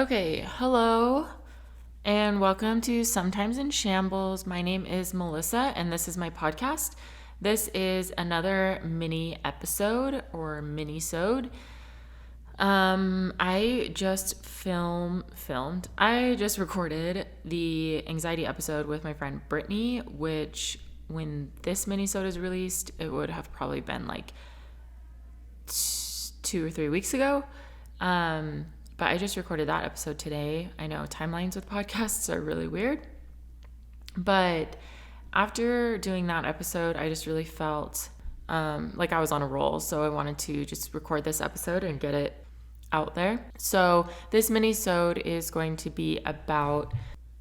Okay, hello and welcome to Sometimes in Shambles. My name is Melissa and this is my podcast. This is another mini episode or minisode. I just I just recorded the anxiety episode with my friend Brittany, which when this minisode is released, it would have probably been like 2 or 3 weeks ago. But I just recorded that episode today. I know timelines with podcasts are really weird. But after doing that episode, I just really felt like I was on a roll. So I wanted to just record this episode and get it out there. So this mini-sode is going to be about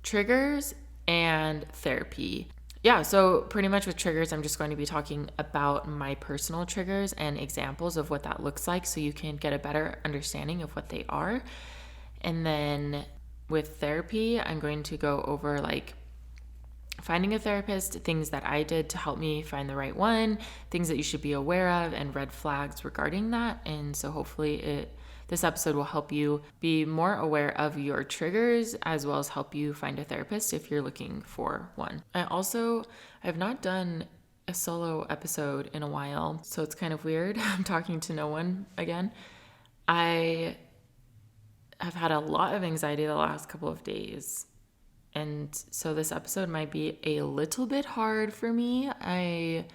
triggers and therapy. Yeah, so pretty much with triggers, I'm just going to be talking about my personal triggers and examples of what that looks like so you can get a better understanding of what they are. And then with therapy, I'm going to go over like finding a therapist, things that I did to help me find the right one, things that you should be aware of, and red flags regarding that. And so hopefully this episode will help you be more aware of your triggers as well as help you find a therapist if you're looking for one. I've not done a solo episode in a while, so it's kind of weird. I'm talking to no one again. I have had a lot of anxiety the last couple of days. And so this episode might be a little bit hard for me. I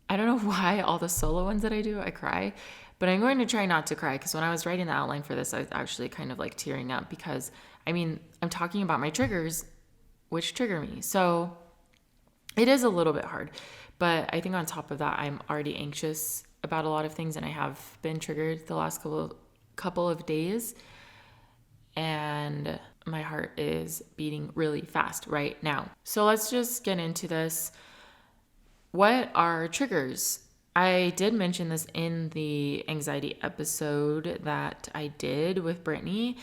don't know why all the solo ones that I do, I cry. But I'm going to try not to cry because when I was writing the outline for this, I was actually kind of like tearing up because, I'm talking about my triggers, which trigger me. So it is a little bit hard. But I think on top of that, I'm already anxious about a lot of things and I have been triggered the last couple of days. And my heart is beating really fast right now. So let's just get into this. What are triggers? I did mention this in the anxiety episode that I did with Brittany.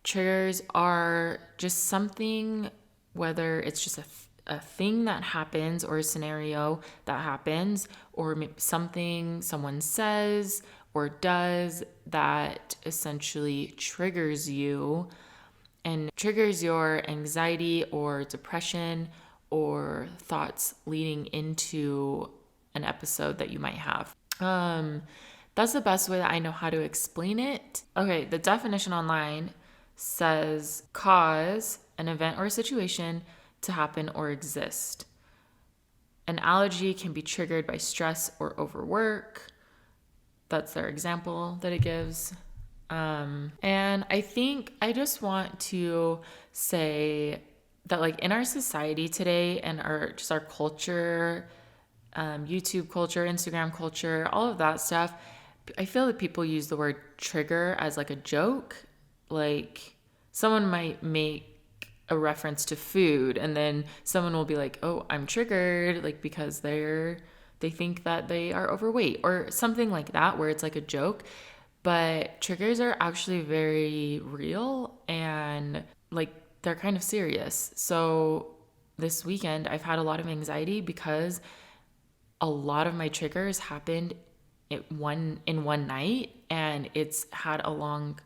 Triggers are just something, whether it's just a thing that happens or a scenario that happens or something someone says or does that essentially triggers you and triggers your anxiety or depression or thoughts leading into an episode that you might have. That's the best way that I know how to explain it. Okay, the definition online says cause an event or a situation to happen or exist. An allergy can be triggered by stress or overwork. That's their example that it gives. And I think I just want to say that like in our society today and our culture, YouTube culture, Instagram culture, all of that stuff, I feel that people use the word trigger as like a joke. Like someone might make a reference to food and then someone will be like, oh, I'm triggered, like because they think that they are overweight or something like that where it's like a joke. But triggers are actually very real and like they're kind of serious. So this weekend I've had a lot of anxiety because a lot of my triggers happened in one night and it's had a long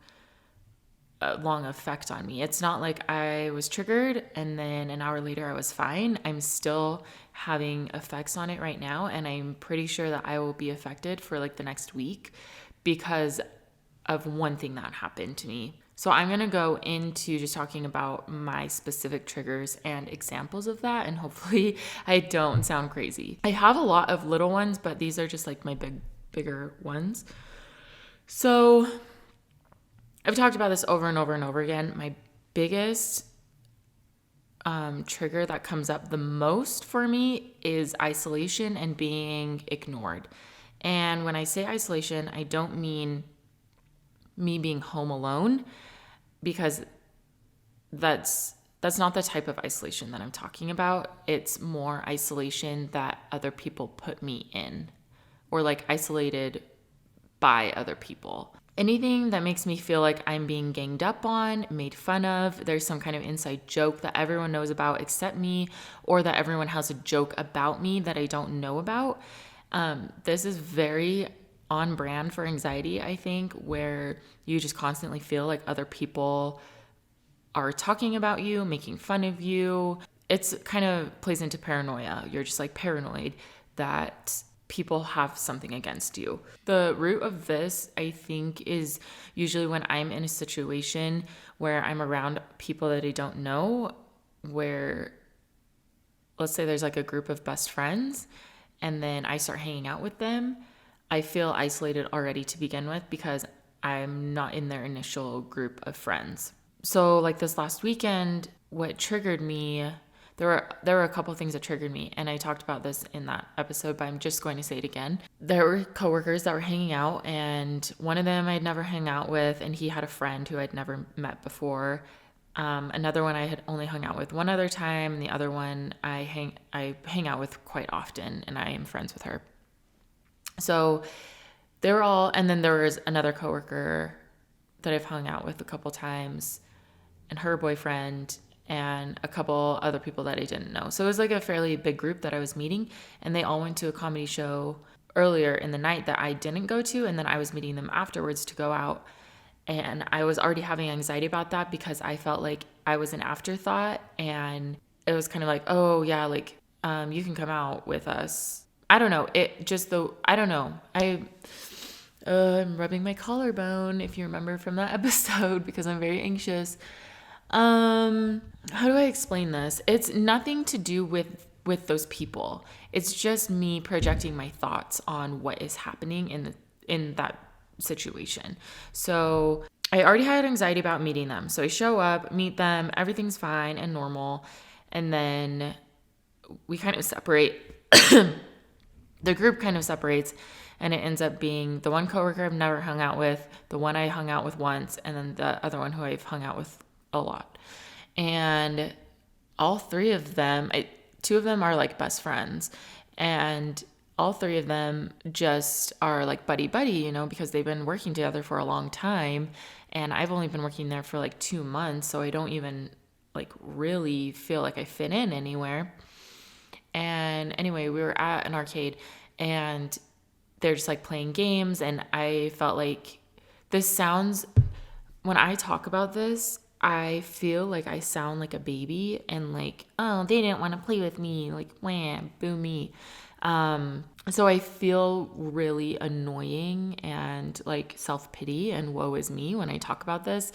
effect on me. It's not like I was triggered and then an hour later I was fine. I'm still having effects on it right now and I'm pretty sure that I will be affected for like the next week because of one thing that happened to me. So I'm going to go into just talking about my specific triggers and examples of that, and hopefully I don't sound crazy. I have a lot of little ones, but these are just like my bigger ones. So I've talked about this over and over and over again. My biggest trigger that comes up the most for me is isolation and being ignored. And when I say isolation, I don't mean me being home alone, because that's not the type of isolation that I'm talking about. It's more isolation that other people put me in or like isolated by other people. Anything that makes me feel like I'm being ganged up on, made fun of, there's some kind of inside joke that everyone knows about except me, or that everyone has a joke about me that I don't know about. This is very on brand for anxiety, I think, where you just constantly feel like other people are talking about you, making fun of you. It's kind of plays into paranoia. You're just like paranoid that people have something against you. The root of this, I think, is usually when I'm in a situation where I'm around people that I don't know, where let's say there's like a group of best friends and then I start hanging out with them. I feel isolated already to begin with because I'm not in their initial group of friends. So like this last weekend, what triggered me, there were a couple of things that triggered me, and I talked about this in that episode, but I'm just going to say it again. There were coworkers that were hanging out, and one of them I'd never hung out with, and he had a friend who I'd never met before. Another one I had only hung out with one other time, and the other one I hang out with quite often, and I am friends with her. So they were all, and then there was another coworker that I've hung out with a couple times, and her boyfriend, and a couple other people that I didn't know. So it was like a fairly big group that I was meeting, and they all went to a comedy show earlier in the night that I didn't go to, and then I was meeting them afterwards to go out. And I was already having anxiety about that because I felt like I was an afterthought, and it was kind of like, oh yeah, like you can come out with us. I don't know. I don't know. I'm rubbing my collarbone, if you remember from that episode, because I'm very anxious. How do I explain this? It's nothing to do with those people. It's just me projecting my thoughts on what is happening in that situation. So I already had anxiety about meeting them. So I show up, meet them, everything's fine and normal, and then we kind of separate. The group kind of separates, and it ends up being the one coworker I've never hung out with, the one I hung out with once, and then the other one who I've hung out with a lot. And all three of them, two of them are like best friends, and all three of them just are like buddy, you know, because they've been working together for a long time, and I've only been working there for like 2 months, so I don't even like really feel like I fit in anywhere. And anyway, we were at an arcade, and they're just like playing games, and I felt like when I talk about this, I feel like I sound like a baby, and like, oh, they didn't want to play with me, like, wham, boo me. So I feel really annoying and like self-pity and woe is me when I talk about this,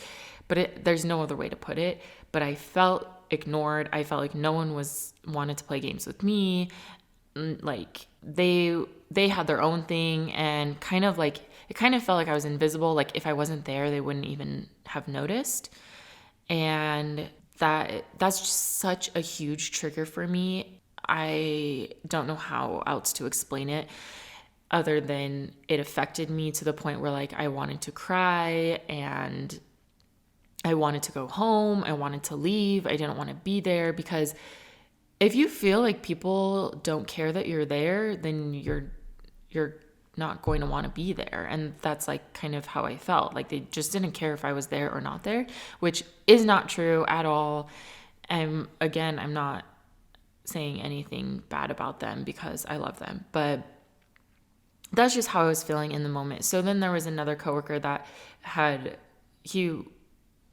but there's no other way to put it. But I felt ignored. I felt like no one wanted to play games with me. Like they had their own thing, and kind of like, it kind of felt like I was invisible. Like if I wasn't there, they wouldn't even have noticed. And that's just such a huge trigger for me. I don't know how else to explain it other than it affected me to the point where like I wanted to cry, and I wanted to go home. I wanted to leave. I didn't want to be there, because if you feel like people don't care that you're there, then you're not going to want to be there. And that's like kind of how I felt. Like they just didn't care if I was there or not there, which is not true at all. And again, I'm not saying anything bad about them because I love them, but that's just how I was feeling in the moment. So then there was another coworker that he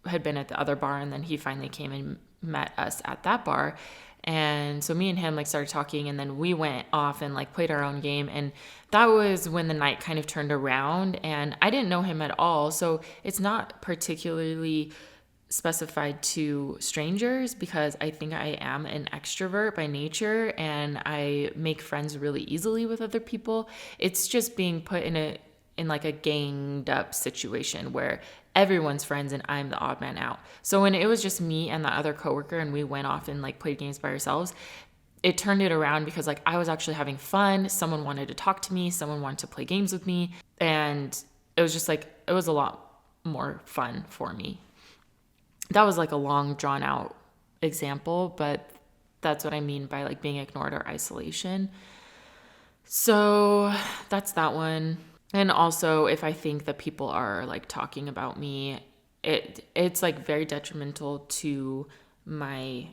had been at the other bar, and then he finally came and met us at that bar. And so me and him like started talking, and then we went off and like played our own game. And that was when the night kind of turned around, and I didn't know him at all. So it's not particularly specified to strangers, because I think I am an extrovert by nature, and I make friends really easily with other people. It's just being put in like a ganged up situation where everyone's friends and I'm the odd man out. So when it was just me and the other coworker, and we went off and like played games by ourselves, it turned it around, because like I was actually having fun. Someone wanted to talk to me. Someone wanted to play games with me. And it was just like, it was a lot more fun for me. That was like a long drawn out example, but that's what I mean by like being ignored or isolation. So that's that one. And also, if I think that people are like talking about me, it's like very detrimental to my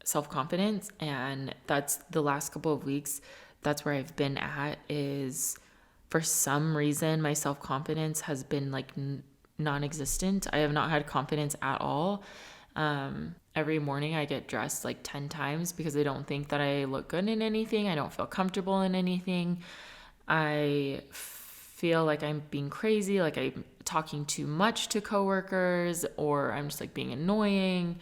self-confidence. And that's the last couple of weeks, that's where I've been at, is for some reason, my self-confidence has been like non-existent. I have not had confidence at all. Every morning I get dressed like 10 times because I don't think that I look good in anything. I don't feel comfortable in anything. I feel like I'm being crazy, like I'm talking too much to coworkers, or I'm just like being annoying,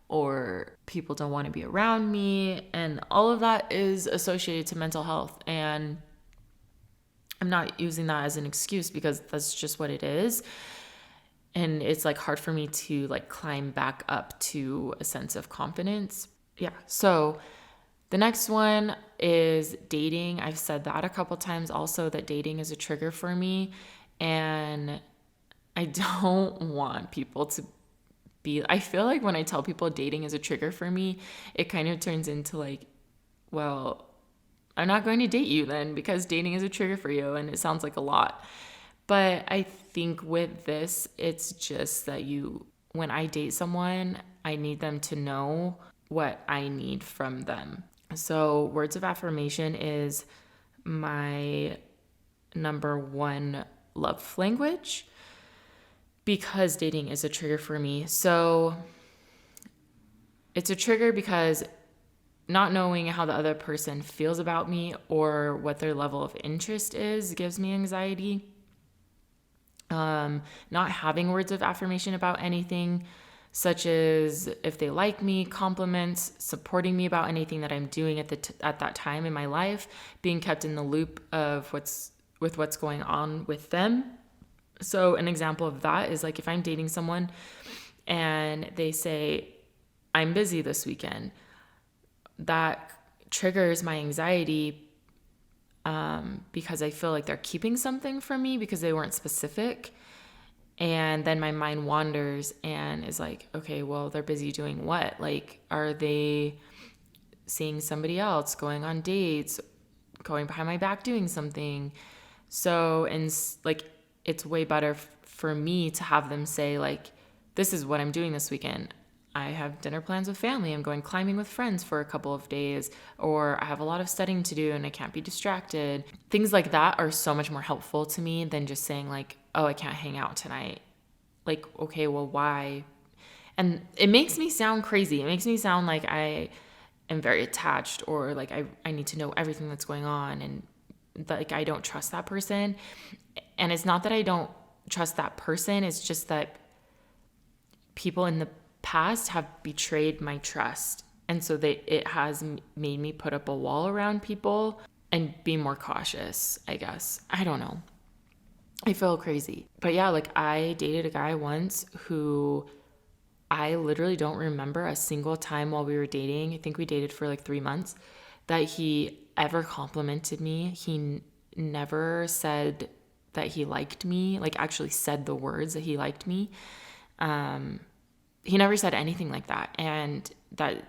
or people don't want to be around me. And all of that is associated to mental health. And I'm not using that as an excuse because that's just what it is. And it's like hard for me to like climb back up to a sense of confidence. Yeah. So the next one is dating. I've said that a couple times also, that dating is a trigger for me. And I don't want people to I feel like when I tell people dating is a trigger for me, it kind of turns into like, well, I'm not going to date you then because dating is a trigger for you. And it sounds like a lot. But I think with this, it's just that when I date someone, I need them to know what I need from them. So words of affirmation is my number one love language because dating is a trigger for me. So it's a trigger because not knowing how the other person feels about me or what their level of interest is gives me anxiety. Not having words of affirmation about anything, such as if they like me, compliments, supporting me about anything that I'm doing at that time in my life, being kept in the loop of what's going on with them. So an example of that is like if I'm dating someone and they say, I'm busy this weekend, that triggers my anxiety because I feel like they're keeping something from me because they weren't specific. And then my mind wanders and is like, okay, well, they're busy doing what? Like, are they seeing somebody else, going on dates, going behind my back doing something? So, and like, it's way better for me to have them say like, this is what I'm doing this weekend. I have dinner plans with family. I'm going climbing with friends for a couple of days, or I have a lot of studying to do and I can't be distracted. Things like that are so much more helpful to me than just saying like, oh, I can't hang out tonight. Like, okay, well, why? And it makes me sound crazy. It makes me sound like I am very attached or like I need to know everything that's going on and like I don't trust that person. And it's not that I don't trust that person. It's just that people in the past have betrayed my trust. And so it has made me put up a wall around people and be more cautious, I guess. I don't know. I feel crazy. But yeah, like I dated a guy once who I literally don't remember a single time while we were dating. I think we dated for like 3 months that he ever complimented me. He never said that he liked me, like actually said the words that he liked me. He never said anything like that. And that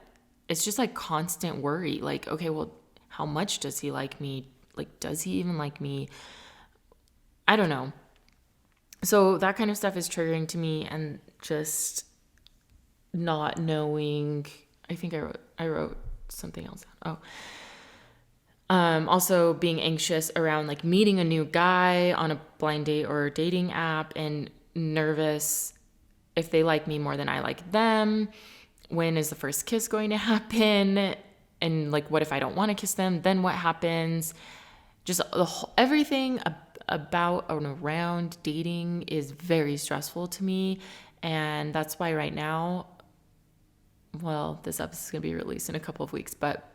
it's just like constant worry. Like, okay, well, how much does he like me? Like, does he even like me? I don't know. So that kind of stuff is triggering to me, and just not knowing. I think I wrote something else. Also being anxious around like meeting a new guy on a blind date or dating app, and nervous if they like me more than I like them. When is the first kiss going to happen? And like, what if I don't want to kiss them? Then what happens? Just everything about and around dating is very stressful to me. And that's why right now, well, this episode is going to be released in a couple of weeks, but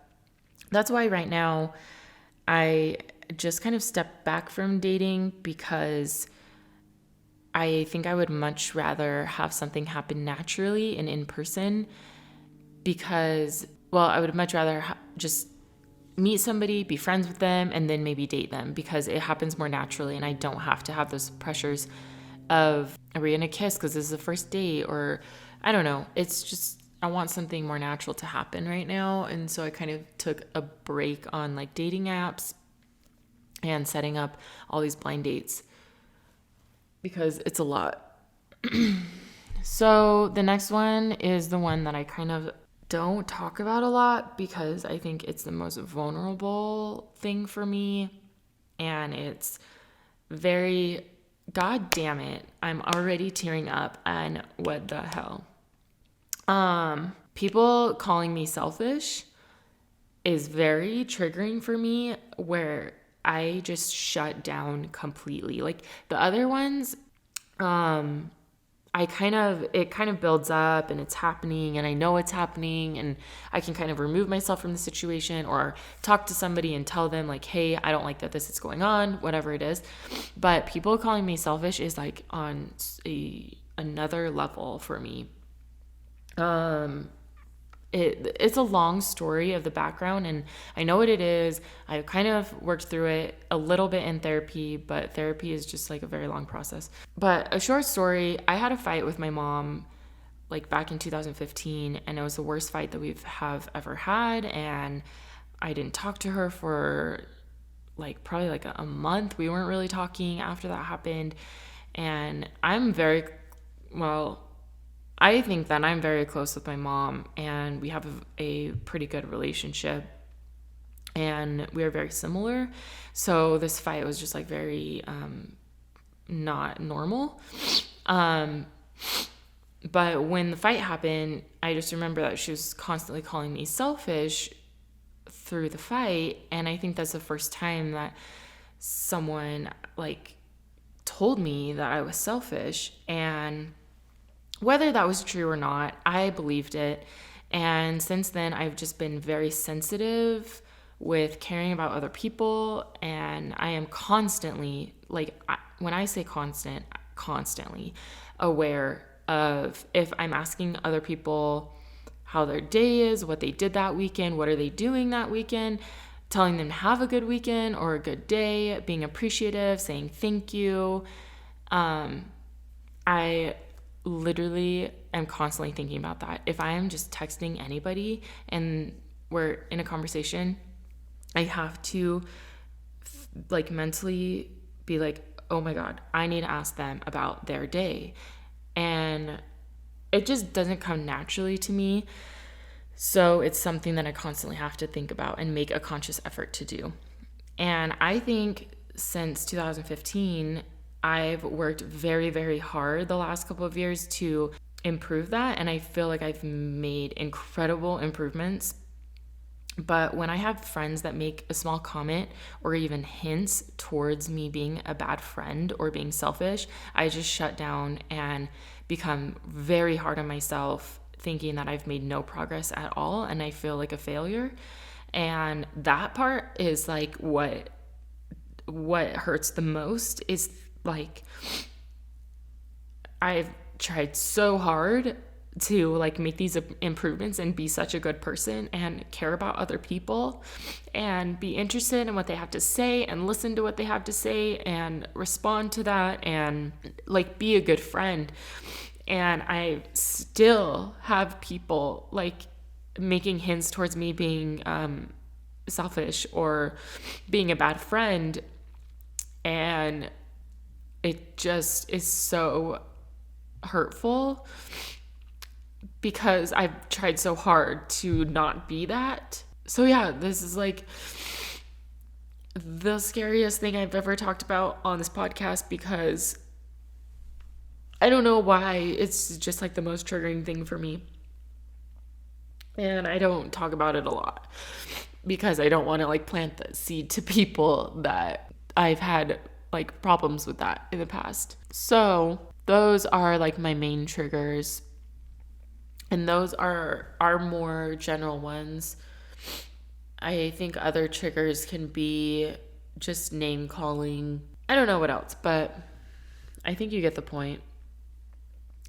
that's why right now I just kind of stepped back from dating, because I think I would much rather have something happen naturally and in person, because, well, I would much rather just meet somebody, be friends with them, and then maybe date them, because it happens more naturally and I don't have to have those pressures of, are we going to kiss because this is the first date? Or I don't know. It's just, I want something more natural to happen right now. And so I kind of took a break on like dating apps and setting up all these blind dates, because it's a lot. So the next one is the one that I kind of don't talk about a lot, because I think it's the most vulnerable thing for me. And it's very, God damn it, I'm already tearing up, and what the hell. People calling me selfish is very triggering for me, where I just shut down completely. Like the other ones, it kind of builds up and it's happening and I know it's happening and I can kind of remove myself from the situation or talk to somebody and tell them like, hey, I don't like that this is going on, whatever it is. But people calling me selfish is like on another level for me. It's a long story of the background and I know what it is. I kind of worked through it a little bit in therapy, but therapy is just like a very long process. But a short story, I had a fight with my mom like back in 2015 and it was the worst fight that have ever had, and I didn't talk to her for like probably like a month. We weren't really talking after that happened, and I think that I'm very close with my mom and we have a pretty good relationship and we are very similar. So this fight was just like very not normal. But when the fight happened, I just remember that she was constantly calling me selfish through the fight. And I think that's the first time that someone like told me that I was selfish. And whether that was true or not, I believed it. And since then, I've just been very sensitive with caring about other people. And I am constantly, when I say constantly aware of if I'm asking other people how their day is, what they did that weekend, what are they doing that weekend, telling them to have a good weekend or a good day, being appreciative, saying thank you. I literally am constantly thinking about that. If I am just texting anybody and we're in a conversation, I have to like mentally be like, oh my God, I need to ask them about their day. And it just doesn't come naturally to me. So it's something that I constantly have to think about and make a conscious effort to do. And I think since 2015, I've worked very, very hard the last couple of years to improve that. And I feel like I've made incredible improvements. But when I have friends that make a small comment or even hints towards me being a bad friend or being selfish, I just shut down and become very hard on myself, thinking that I've made no progress at all and I feel like a failure. And that part is like what hurts the most. Is like I've tried so hard to like make these improvements and be such a good person and care about other people and be interested in what they have to say and listen to what they have to say and respond to that and like be a good friend. And I still have people like making hints towards me being selfish or being a bad friend, and it just is so hurtful because I've tried so hard to not be that. So yeah, this is like the scariest thing I've ever talked about on this podcast because I don't know why, it's just like the most triggering thing for me. And I don't talk about it a lot because I don't want to like plant the seed to people that I've had like problems with that in the past. So those are like my main triggers. And those are more general ones. I think other triggers can be just name calling. I don't know what else, but I think you get the point.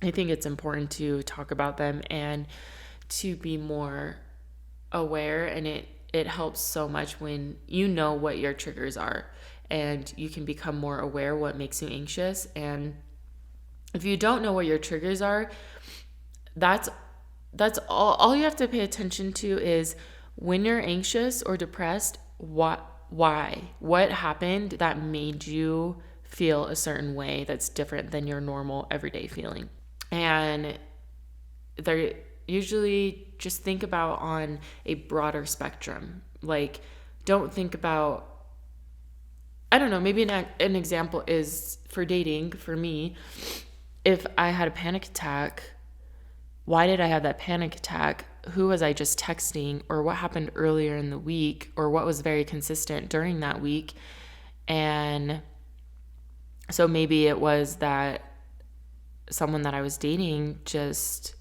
I think it's important to talk about them and to be more aware, and it helps so much when you know what your triggers are and you can become more aware what makes you anxious. And if you don't know what your triggers are, that's all you have to pay attention to is when you're anxious or depressed, what happened that made you feel a certain way that's different than your normal everyday feeling. And they're usually just think about on a broader spectrum. Like, don't think about I don't know, maybe an example is for dating, for me, if I had a panic attack, why did I have that panic attack? Who was I just texting? Or what happened earlier in the week? Or what was very consistent during that week? And so maybe it was that someone that I was dating just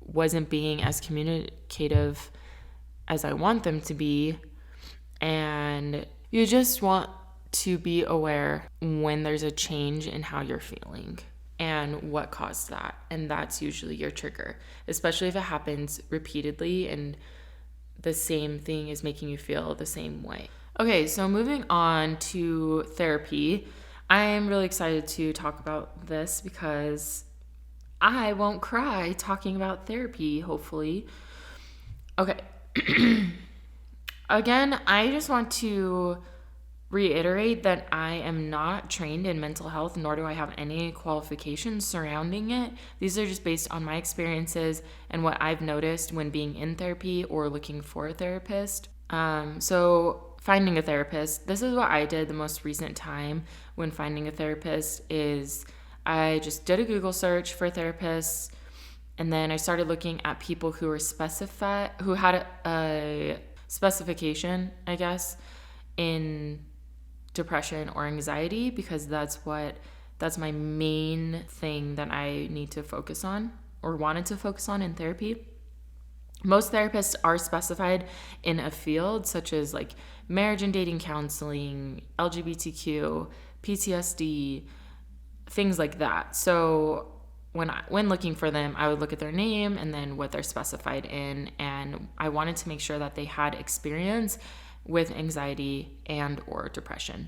wasn't being as communicative as I want them to be. And you just want to be aware when there's a change in how you're feeling and what caused that. And that's usually your trigger, especially if it happens repeatedly and the same thing is making you feel the same way. Okay, so moving on to therapy. I am really excited to talk about this because I won't cry talking about therapy, hopefully. Okay. Again, I just want to reiterate that I am not trained in mental health, nor do I have any qualifications surrounding it. These are just based on my experiences and what I've noticed when being in therapy or looking for a therapist. So finding a therapist, this is what I did the most recent time when finding a therapist is I just did a Google search for therapists, and then I started looking at people who were who had a specification, I guess, in depression or anxiety, because that's my main thing that I need to focus on or wanted to focus on in therapy. Most therapists are specified in a field such as like marriage and dating counseling, LGBTQ, PTSD, things like that. So when looking for them, I would look at their name and then what they're specified in, and I wanted to make sure that they had experience with anxiety and or depression.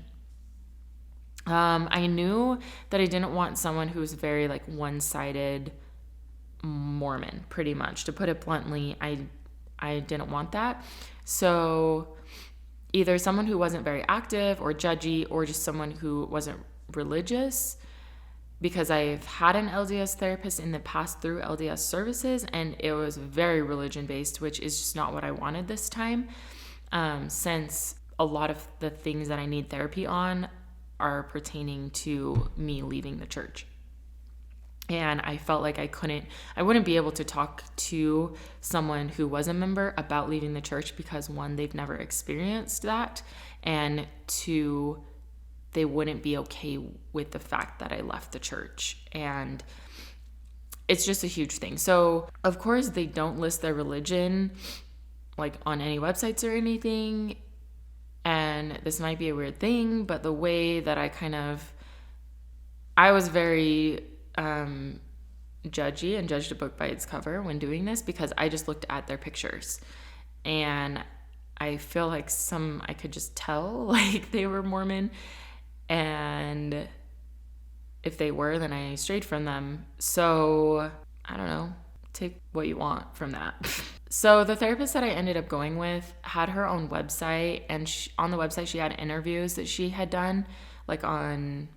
I knew that I didn't want someone who's very like one-sided Mormon, pretty much. To put it bluntly, I didn't want that. So either someone who wasn't very active or judgy, or just someone who wasn't religious, because I've had an LDS therapist in the past through LDS services, and it was very religion-based, which is just not what I wanted this time. Since a lot of the things that I need therapy on are pertaining to me leaving the church. And I felt like I wouldn't be able to talk to someone who was a member about leaving the church because, one, they've never experienced that, and two, they wouldn't be okay with the fact that I left the church. And it's just a huge thing. So, of course, they don't list their religion like on any websites or anything, and this might be a weird thing, but the way that I was very judgy and judged a book by its cover when doing this, because I just looked at their pictures and I feel like I could just tell like they were Mormon, and if they were, then I strayed from them. So I don't know, take what you want from that. So the therapist that I ended up going with had her own website, and on the website she had interviews that she had done like on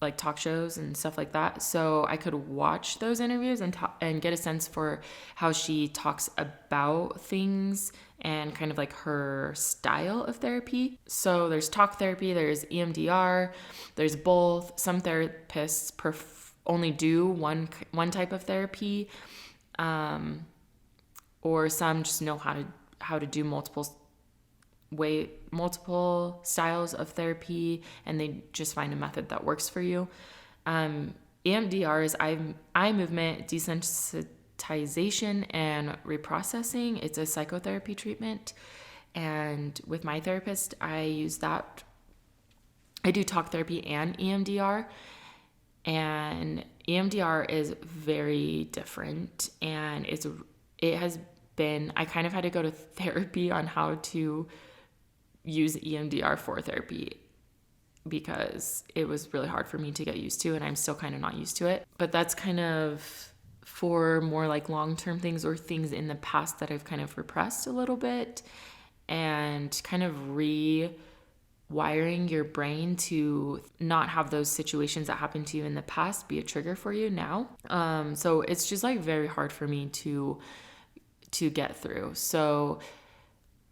like talk shows and stuff like that. So I could watch those interviews and get a sense for how she talks about things and kind of like her style of therapy. So there's talk therapy, there's EMDR, there's both. Some therapists only do one type of therapy. Or some just know how to do multiple styles of therapy, and they just find a method that works for you. EMDR is eye movement desensitization and reprocessing. It's a psychotherapy treatment, and with my therapist, I use that. I do talk therapy and EMDR, and EMDR is very different, and it has been, I kind of had to go to therapy on how to use EMDR for therapy because it was really hard for me to get used to, and I'm still kind of not used to it. But that's kind of for more like long-term things or things in the past that I've kind of repressed a little bit, and kind of rewiring your brain to not have those situations that happened to you in the past be a trigger for you now. So it's just like very hard for me to get through. So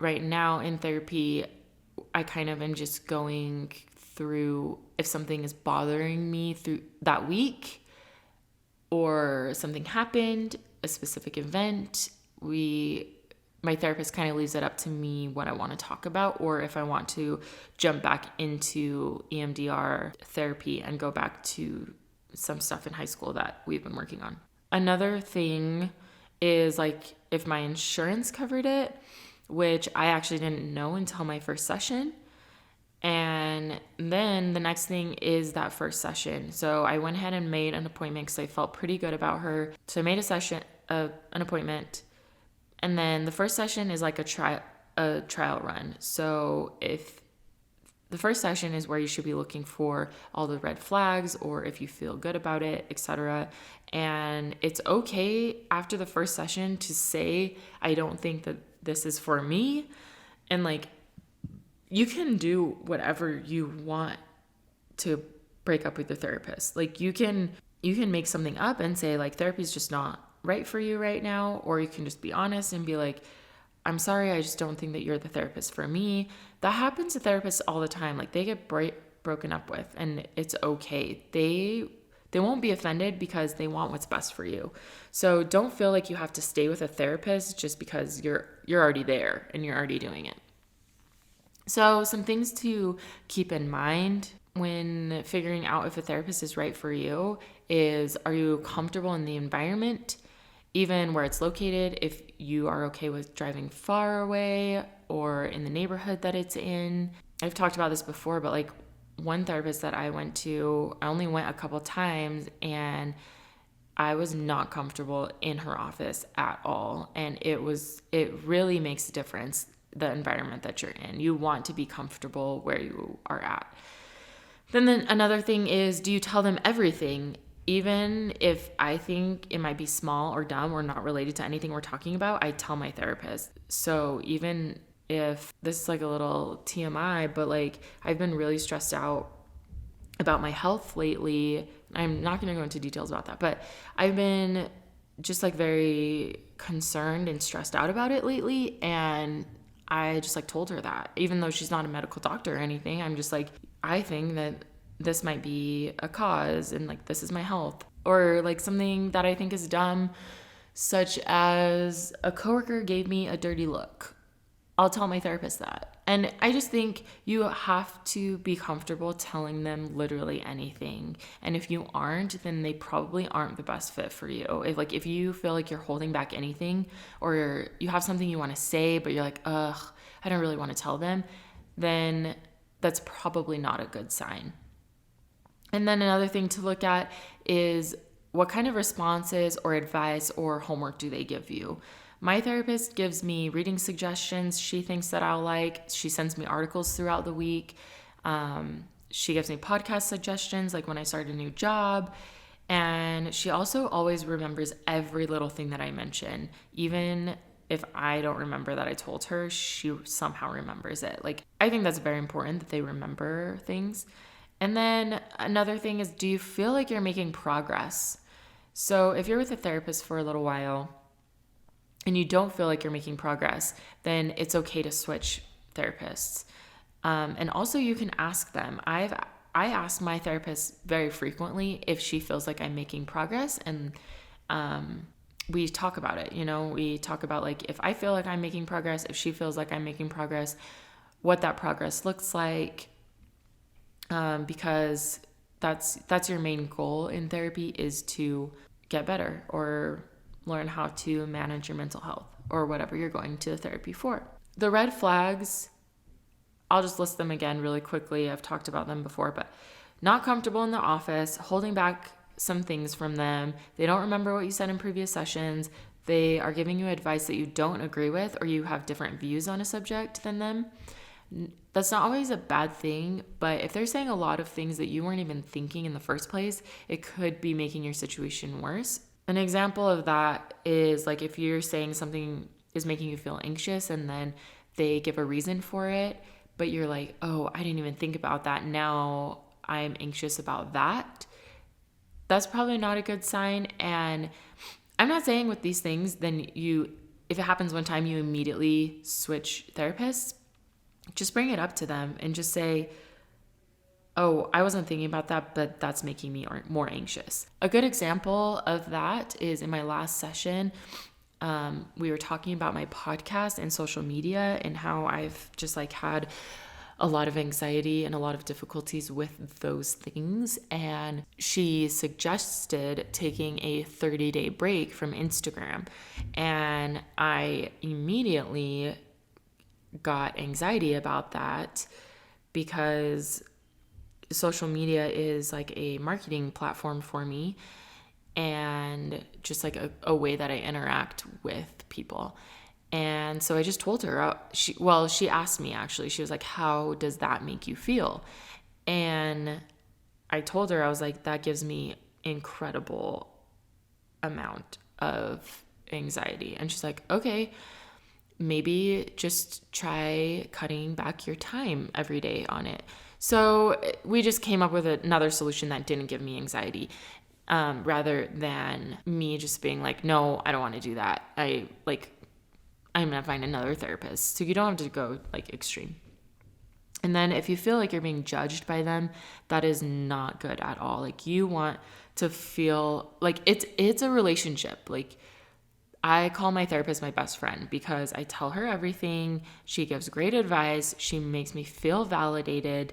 right now in therapy, I kind of am just going through if something is bothering me through that week or something happened, a specific event. My therapist kind of leaves it up to me what I want to talk about, or if I want to jump back into EMDR therapy and go back to some stuff in high school that we've been working on. Another thing is like if my insurance covered it, which I actually didn't know until my first session. And then the next thing is that first session. So I went ahead and made an appointment because I felt pretty good about her. So I made an appointment. And then the first session is like a trial run. So if the first session is where you should be looking for all the red flags or if you feel good about it, etc. And it's okay after the first session to say, I don't think that this is for me. And like, you can do whatever you want to break up with your therapist. Like you can make something up and say like therapy is just not right for you right now, or you can just be honest and be like, I'm sorry, I just don't think that you're the therapist for me. That happens to therapists all the time. Like they get broken up with, and it's okay. They won't be offended because they want what's best for you. So don't feel like you have to stay with a therapist just because you're already there and you're already doing it. So some things to keep in mind when figuring out if a therapist is right for you is, are you comfortable in the environment, even where it's located? If you are okay with driving far away or in the neighborhood that it's in. I've talked about this before, but like one therapist that I went to, I only went a couple times and I was not comfortable in her office at all. And it really makes a difference, the environment that you're in. You want to be comfortable where you are at. Then another thing is, do you tell them everything? Even if I think it might be small or dumb or not related to anything we're talking about, I tell my therapist. So even if this is like a little TMI, but like I've been really stressed out about my health lately. I'm not going to go into details about that, but I've been just like very concerned and stressed out about it lately. And I just like told her that, even though she's not a medical doctor or anything, I'm just like, I think that this might be a cause and like this is my health. Or like something that I think is dumb, such as a coworker gave me a dirty look. I'll tell my therapist that. And I just think you have to be comfortable telling them literally anything. And if you aren't, then they probably aren't the best fit for you. If you feel like you're holding back anything, or you have something you want to say, but you're like, ugh, I don't really want to tell them, then that's probably not a good sign. And then another thing to look at is what kind of responses or advice or homework do they give you? My therapist gives me reading suggestions she thinks that I'll like. She sends me articles throughout the week. She gives me podcast suggestions, like when I start a new job. And she also always remembers every little thing that I mention. Even if I don't remember that I told her, she somehow remembers it. Like, I think that's very important that they remember things. And then another thing is, do you feel like you're making progress? So if you're with a therapist for a little while and you don't feel like you're making progress, then it's okay to switch therapists. And also you can ask them. I ask my therapist very frequently if she feels like I'm making progress, and we talk about it. We talk about like, if I feel like I'm making progress, if she feels like I'm making progress, what that progress looks like. Because that's your main goal in therapy, is to get better or learn how to manage your mental health or whatever you're going to therapy for. The red flags, I'll just list them again really quickly. I've talked about them before, but not comfortable in the office, holding back some things from them. They don't remember what you said in previous sessions. They are giving you advice that you don't agree with, or you have different views on a subject than them. That's not always a bad thing, but if they're saying a lot of things that you weren't even thinking in the first place, it could be making your situation worse. An example of that is like if you're saying something is making you feel anxious and then they give a reason for it, but you're like, oh, I didn't even think about that. Now I'm anxious about that. That's probably not a good sign. And I'm not saying with these things, then if it happens one time, you immediately switch therapists. Just bring it up to them and just say, oh, I wasn't thinking about that, but that's making me more anxious. A good example of that is in my last session. We were talking about my podcast and social media and how I've just like had a lot of anxiety and a lot of difficulties with those things. And she suggested taking a 30-day break from Instagram. And I immediately got anxiety about that because social media is like a marketing platform for me and just like a way that I interact with people. And so I just told her, she asked me actually, she was like, how does that make you feel? And I told her, I was like, that gives me incredible amount of anxiety. And she's like, okay, maybe just try cutting back your time every day on it. So we just came up with another solution that didn't give me anxiety, rather than me just being like, no, I don't want to do that. I'm going to find another therapist. So you don't have to go like extreme. And then if you feel like you're being judged by them, that is not good at all. Like you want to feel like it's a relationship. Like I call my therapist my best friend because I tell her everything. She gives great advice. She makes me feel validated.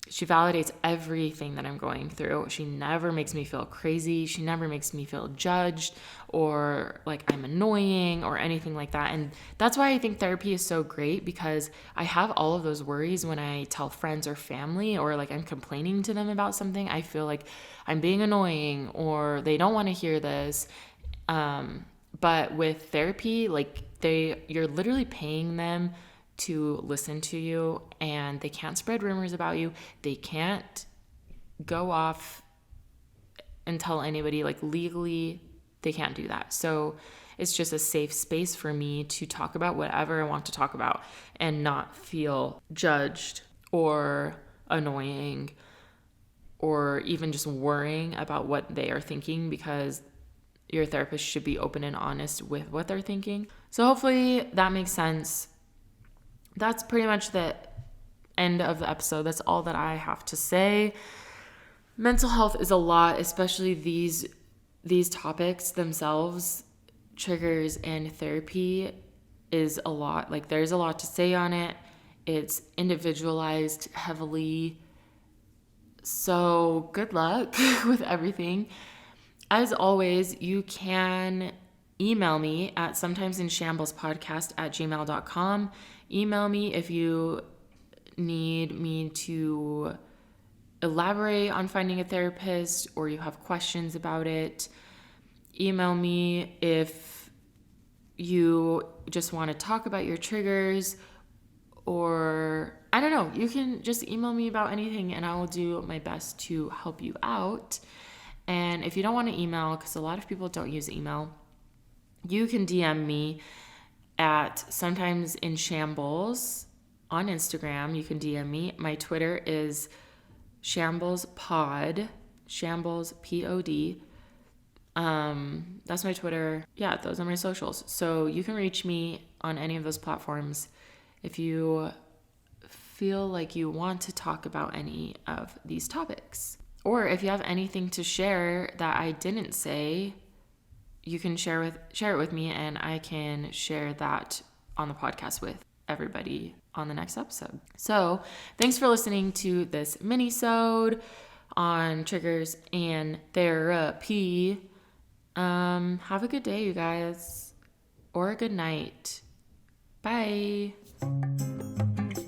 She validates everything that I'm going through. She never makes me feel crazy. She never makes me feel judged or like I'm annoying or anything like that. And that's why I think therapy is so great, because I have all of those worries when I tell friends or family, or like I'm complaining to them about something. I feel like I'm being annoying or they don't want to hear this. But with therapy, like you're literally paying them to listen to you, and they can't spread rumors about you. They can't go off and tell anybody, like legally they can't do that. So it's just a safe space for me to talk about whatever I want to talk about and not feel judged or annoying or even just worrying about what they are thinking, because your therapist should be open and honest with what they're thinking. So hopefully that makes sense. That's pretty much the end of the episode. That's all that I have to say. Mental health is a lot, especially these topics themselves. Triggers and therapy is a lot. Like there's a lot to say on it. It's individualized heavily. So good luck with everything. As always, you can email me at sometimesinshambles@gmail.com. Email me if you need me to elaborate on finding a therapist or you have questions about it. Email me if you just want to talk about your triggers, or I don't know, you can just email me about anything and I will do my best to help you out. And if you don't want to email, because a lot of people don't use email, you can DM me at Sometimes in Shambles on Instagram. You can DM me. My Twitter is ShamblesPod, Shambles POD. That's my Twitter. Yeah, those are my socials. So you can reach me on any of those platforms if you feel like you want to talk about any of these topics. Or if you have anything to share that I didn't say, you can share it with me, and I can share that on the podcast with everybody on the next episode. So thanks for listening to this minisode on triggers and therapy. Have a good day, you guys, or a good night. Bye.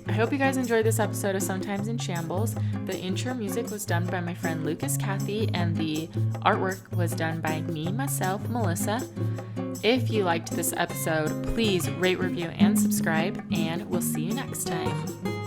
I hope you guys enjoyed this episode of Sometimes in Shambles. The intro music was done by my friend Lucas Cathy, and the artwork was done by me, myself, Melissa. If you liked this episode, please rate, review, and subscribe, and we'll see you next time.